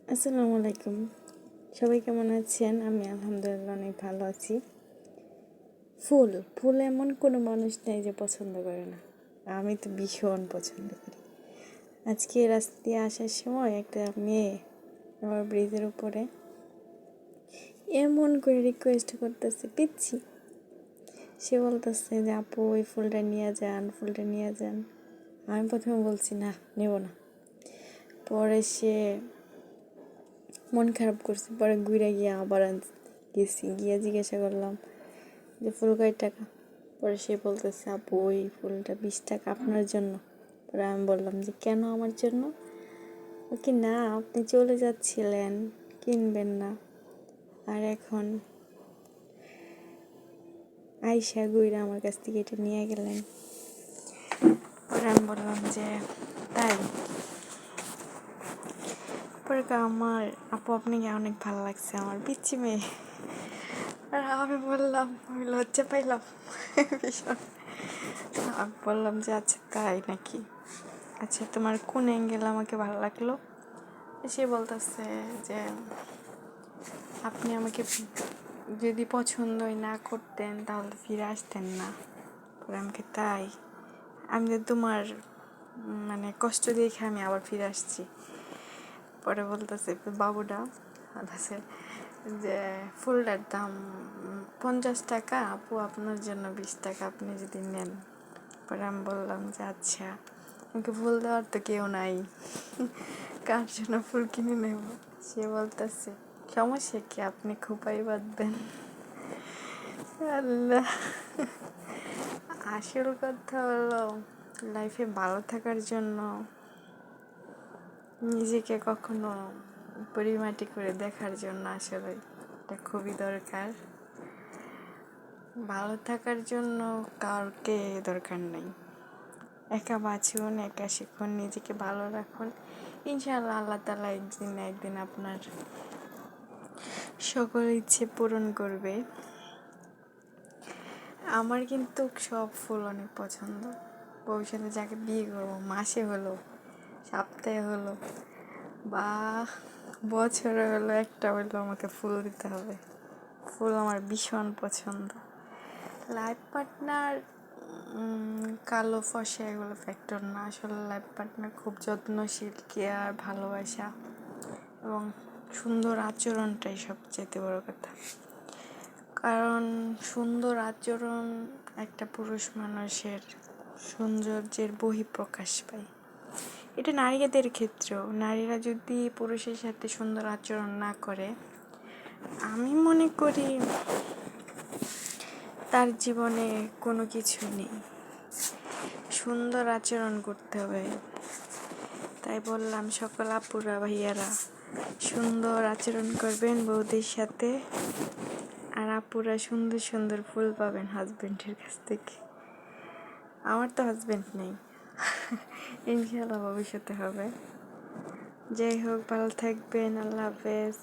আসসালামু আলাইকুম। সবাই কেমন আছেন? আমি আলহামদুলিল্লাহ অনেক ভালো আছি। ফুল এমন কোনো মানুষ নেই যে পছন্দ করে না। আমি তো ভীষণ পছন্দ করি। আজকে রাস্তা দিয়ে আসার সময় একটা মেয়ে আমার ব্রিজের উপরে এমন করে রিকোয়েস্ট করতেছে, পিচ্ছি। সে বলতেছে যে আপু ওই ফুলটা নিয়ে যান। আমি প্রথমে বলছি না, নেব না। পরে সে মন খারাপ করছে, পরে ঘুরে গিয়ে আবার গিয়ে জিজ্ঞাসা করলাম যে ফুল কয় টাকা। পরে সে বলতেছে আপু ওই ফুলটা 20 টাকা আপনার জন্য। পরে আমি বললাম যে কেন আমার জন্য? ওকে না, আপনি চলে যাচ্ছিলেন, কিনবেন না, আর এখন আইসা গুইরা আমার কাছ থেকে এটা নিয়ে গেলেন। পরে আমি বললাম যে তাই। পরে আমার আপু আপনাকে অনেক ভালো লাগছে, আমার পিচ্ছি মেয়ে। আর আমি বললাম, আমি লজ্জা পাইলাম ভীষণ। আমি বললাম যে আচ্ছা তাই নাকি, আচ্ছা তোমার কোন অ্যাঙ্গেল আমাকে ভালো লাগলো? সে বলতেছে যে আপনি আমাকে যদি পছন্দই না করতেন তাহলে ফিরে আসতেন না। পরে আমাকে তাই, আমি তো তোমার কষ্ট দেখে আমি আবার ফিরে আসছি। পরে বলতেছে বাবুটা বলতেছে যে ফুলটার দাম 50 টাকা আপু, আপনার জন্য 20 টাকা, আপনি যদি নেন। পরে আমি বললাম যে আচ্ছা, আমাকে ফুল দেওয়ার তো কেউ নাই, কার জন্য ফুল কিনে নেব? সে বলতেছে সমস্যা কি, আপনি খোপাই বাঁধবেন। আল্লাহ, আসল কথা হলো লাইফে ভালো থাকার জন্য নিজেকে কখনো পরিমাটি করে দেখার জন্য আসলে এটা খুবই দরকার। ভালো থাকার জন্য কাউকে দরকার নেই। একা বাঁচুন, একা শিখুন, নিজেকে ভালো রাখুন। ইনশাআল্লাহ আল্লাহ তাআলা একদিন আপনার সকল ইচ্ছে পূরণ করবে। আমার কিন্তু সব ফুল অনেক পছন্দ। ভবিষ্যতে যাকে বিয়ে করবো, মাসে হলো, সপ্তাহে হলো, বা বছরে হলো, একটা হলো আমাকে ফুল দিতে হবে। ফুল আমার ভীষণ পছন্দ। লাইফ পার্টনার কালো ফর্সা এগুলো ফ্যাক্টর না। আসলে লাইফ পার্টনার খুব যত্নশীল, কেয়ার, ভালোবাসা এবং সুন্দর আচরণটাই সবচেয়ে বড় কথা। কারণ সুন্দর আচরণ একটা পুরুষ মানুষের সৌন্দর্যের বহিঃপ্রকাশ পায়। এটা নারীদের ক্ষেত্রেও, নারীরা যদি পুরুষের সাথে সুন্দর আচরণ না করে, আমি মনে করি তার জীবনে কোনো কিছু নেই। সুন্দর আচরণ করতে হবে। তাই বললাম সকল আপুরা ভাইয়ারা সুন্দর আচরণ করবেন বউদের সাথে, আর আপুরা সুন্দর সুন্দর ফুল পাবেন হাজবেন্ডের কাছ থেকে। আমার তো হাজবেন্ড নেই, ইনশাআল্লাহ ভবিষ্যতে হবে। যাই হোক, ভালো থাকবেন, আল্লাহ হাফেজ।